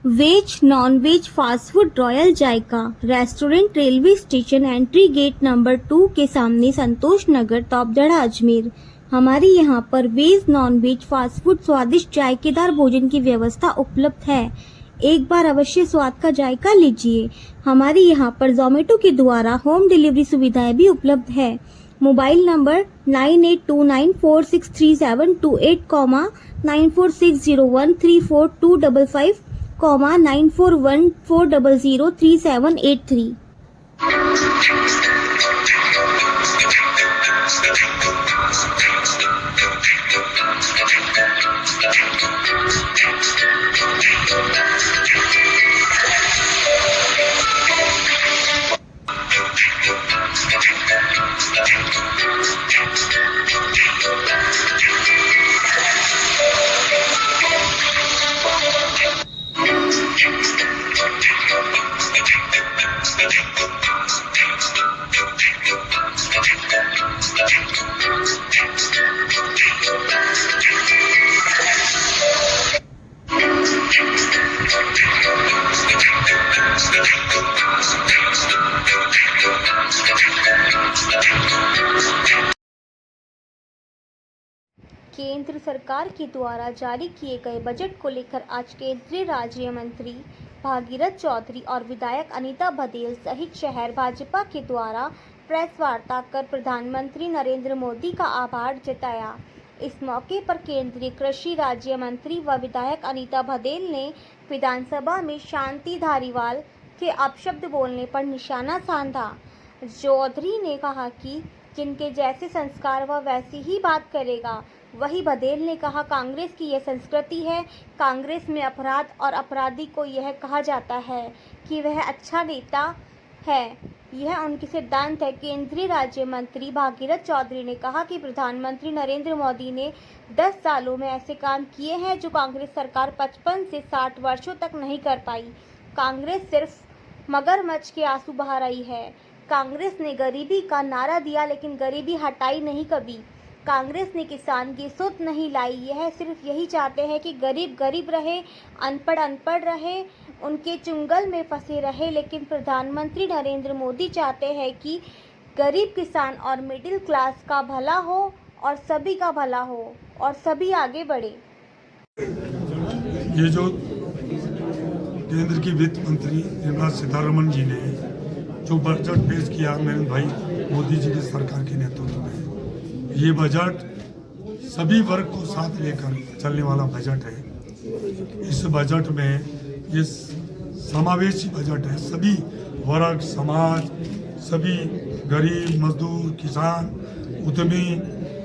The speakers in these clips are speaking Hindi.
Veg non veg fast food royal Zaika restaurant railway station entry gate number 2 के सामने संतोष नगर तोपदड़ा अजमेर। हमारे यहाँ पर veg non veg fast food स्वादिष्ट जायकेदार भोजन की व्यवस्था उपलब्ध है। एक बार अवश्य स्वाद का जायका लीजिए। हमारे यहाँ पर जोमेटो के द्वारा होम डिलीवरी सुविधाएं भी उपलब्ध है। Mobile number 9829463728, 9460134255, 9414003783। केंद्र सरकार के द्वारा जारी किए गए बजट को लेकर आज केंद्रीय राज्य मंत्री भागीरथ चौधरी और विधायक अनीता भदेल सहित शहर भाजपा के द्वारा प्रेस वार्ता कर प्रधानमंत्री नरेंद्र मोदी का आभार जताया। इस मौके पर केंद्रीय कृषि राज्य मंत्री व विधायक अनीता भदेल ने विधानसभा में शांति धारीवाल के अपशब्द बोलने पर निशाना साधा। चौधरी ने कहा कि जिनके जैसे संस्कार वह वैसी ही बात करेगा। वही भदेल ने कहा, कांग्रेस की यह संस्कृति है। कांग्रेस में अपराध और अपराधी को यह कहा जाता है कि वह अच्छा नेता है, यह उनके सिद्धांत है। केंद्रीय राज्य मंत्री भागीरथ चौधरी ने कहा कि प्रधानमंत्री नरेंद्र मोदी ने 10 सालों में ऐसे काम किए हैं जो कांग्रेस सरकार 55 से 60 वर्षों तक नहीं कर पाई। कांग्रेस सिर्फ मगरमच्छ के आंसू बहा रही है। कांग्रेस ने गरीबी का नारा दिया लेकिन गरीबी हटाई नहीं कभी। कांग्रेस ने किसान की सुध नहीं लाई। यह सिर्फ यही चाहते हैं कि गरीब गरीब रहे, अनपढ़ अनपढ़ रहे, उनके चुंगल में फंसे रहे। लेकिन प्रधानमंत्री नरेंद्र मोदी चाहते हैं कि गरीब किसान और मिडिल क्लास का भला हो और सभी का भला हो और सभी आगे बढ़े। ये जो केंद्र की वित्त मंत्री निर्मला सीतारमण जी ने जो बजट पेश किया मेरे भाई मोदी जी की सरकार के नेतृत्व में, ये बजट सभी वर्ग को साथ लेकर चलने वाला बजट है। इस बजट में ये समावेशी बजट है। सभी वर्ग, समाज, सभी गरीब, मजदूर, किसान, उद्यमी,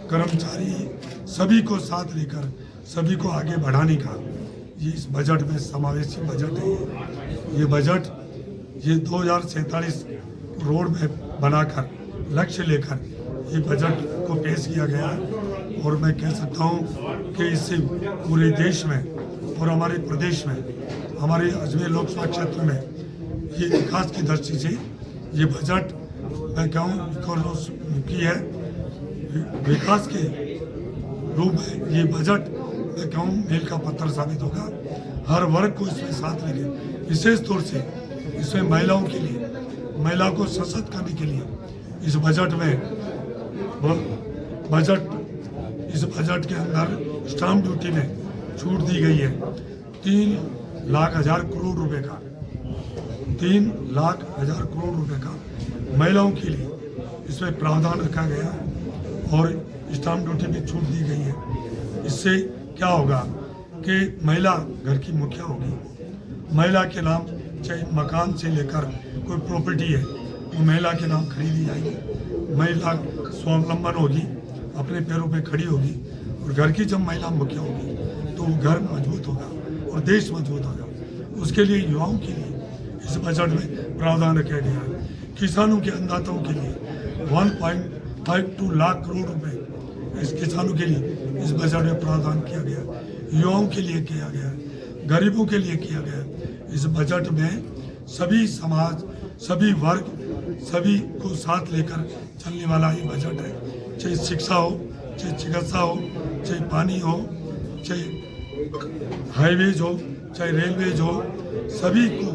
कर्मचारी, सभी को साथ लेकर सभी को आगे बढ़ाने का ये इस बजट में समावेशी बजट है। ये बजट ये 2047 रोड मैप बनाकर लक्ष्य लेकर ये बजट को पेश किया गया है। और मैं कह सकता हूँ कि इससे पूरे देश में और हमारे प्रदेश में, हमारे अजमेर लोकसभा क्षेत्र में ये विकास की दृष्टि से ये बजट मैं कहूँ इकोनॉमिक है, विकास के रूप में ये बजट मैं कहूँ मील का पत्थर साबित होगा। हर वर्ग को इसमें साथ लेंगे। विशेष तौर से इसमें महिलाओं के लिए, महिला को सशक्त करने के लिए इस बजट में इस बजट के अंदर स्टाम्प ड्यूटी में छूट दी गई है 3,00,000 करोड़ रुपए का, 3,00,000 करोड़ रुपए का महिलाओं के लिए इसमें प्रावधान रखा गया और स्टाम्प ड्यूटी में छूट दी गई है। इससे क्या होगा कि महिला घर की मुखिया होगी। महिला के नाम चाहे मकान से लेकर कोई प्रॉपर्टी है वो महिला के नाम खरीदी जाएगी। महिला स्वावलंबन होगी, अपने पैरों पे खड़ी होगी और घर की जब महिला मुखिया होगी तो वो घर मजबूत होगा और देश मजबूत होगा। उसके लिए युवाओं के लिए इस बजट में प्रावधान रखा गया है। किसानों के अन्नदाताओं के लिए 1.52 लाख करोड़ रुपए इस किसानों के लिए इस बजट में प्रावधान किया गया। युवाओं के लिए किया गया, गरीबों के लिए किया गया। इस बजट में सभी समाज, सभी वर्ग, सभी को साथ लेकर चलने वाला ये बजट है। चाहे शिक्षा हो, चाहे चिकित्सा हो, चाहे पानी हो, चाहे हाईवेज हो, चाहे रेलवेज हो, सभी को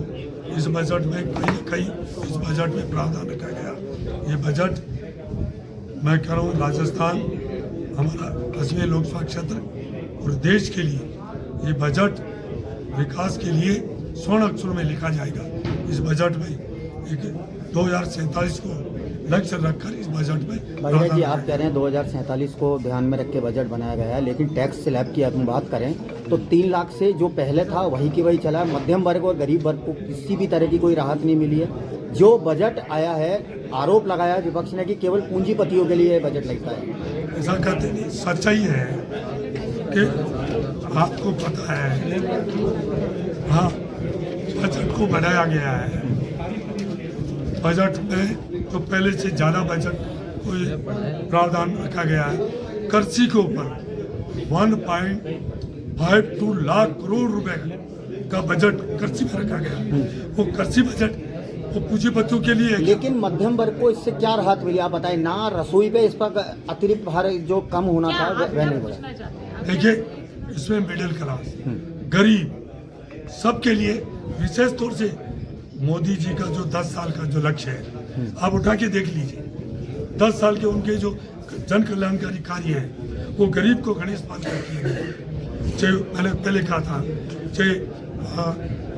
इस बजट में कहीं न कहीं इस बजट में प्रावधान रखा गया। ये बजट मैं कह रहा हूँ राजस्थान, हमारा अजमेर लोकसभा क्षेत्र और देश के लिए ये बजट विकास के लिए स्वर्ण अक्षरों में लिखा जाएगा। इस बजट में एक 2047 को लक्ष्य रखकर इस बजट में भगीरथ जी, आप कह रहे हैं 2047 को ध्यान में रख के बजट बनाया गया है, लेकिन टैक्स स्लैब की अपनी बात करें तो 3 लाख से जो पहले था वही की वही चला। मध्यम वर्ग और गरीब वर्ग को किसी भी तरह की कोई राहत नहीं मिली है। जो बजट आया है, आरोप लगाया विपक्ष ने कि केवल पूंजीपतियों के लिए बजट लगता है। ऐसा कहते नहीं, सच्चाई है कि आपको पता है, हाँ, बजट को बढ़ाया गया है। बजट में तो पहले से ज़्यादा बजट कोई प्रावधान रखा गया है। कृषि के ऊपर 1.52 लाख करोड़ रुपए का बजट कृषि में रखा गया। वो कृषि बजट वो पूंजीपतियों के लिए है। लेकिन मध्यम वर्ग को इससे क्या राहत मिली, आप बताएं ना। रसोई पे इस पर अतिरिक्त भार जो कम होना था वह नहीं बढ़ा। देखिए, इसमें मिडिल क्लास, गरीब, सबके लिए विशेष तौर से मोदी जी का जो 10 साल का जो लक्ष्य है, आप उठा के देख लीजिए। 10 साल के उनके जो जन कल्याणकारी कार्य हैं वो गरीब को गणेश मान कर किए गए। चाहे मैंने पहले कहा था, चाहे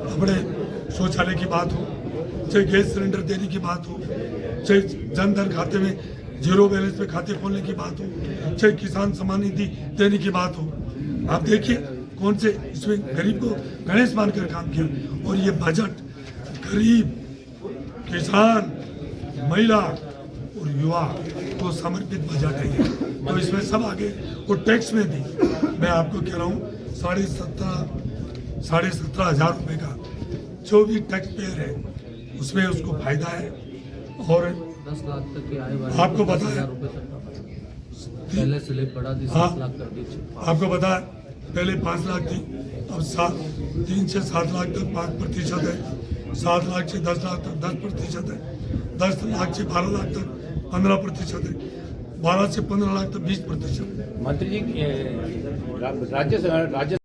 अपने शौचालय की बात हो, चाहे गैस सिलेंडर देने की बात हो, चाहे जन धन खाते में 0 बैलेंस पे खाते खोलने की बात हो, चाहे किसान सम्मान निधि देने की बात हो। आप देखिए कौन से इसमें गरीब को गणेश मानकर काम किया। और ये बजट गरीब, किसान, महिला और युवा को समर्पित बजट है ये। तो इसमें सब आगे, और टैक्स में भी मैं आपको कह रहा हूँ 17,500 रुपये का जो भी टैक्स पेयर है उसमें उसको फायदा है। और 10 लाख तक की आय वाले आपको पता है, पहले स्लिप बढ़ा दी, 7 लाख कर दी। आपको पता है पहले 5 लाख थी, अब 3 से 7 लाख तक 5% है। 7 लाख से 10 लाख तक 10% है। 10 लाख से 12 लाख तक 15% है। 12 से 15 लाख तक 20%। मंत्री जी, राज्य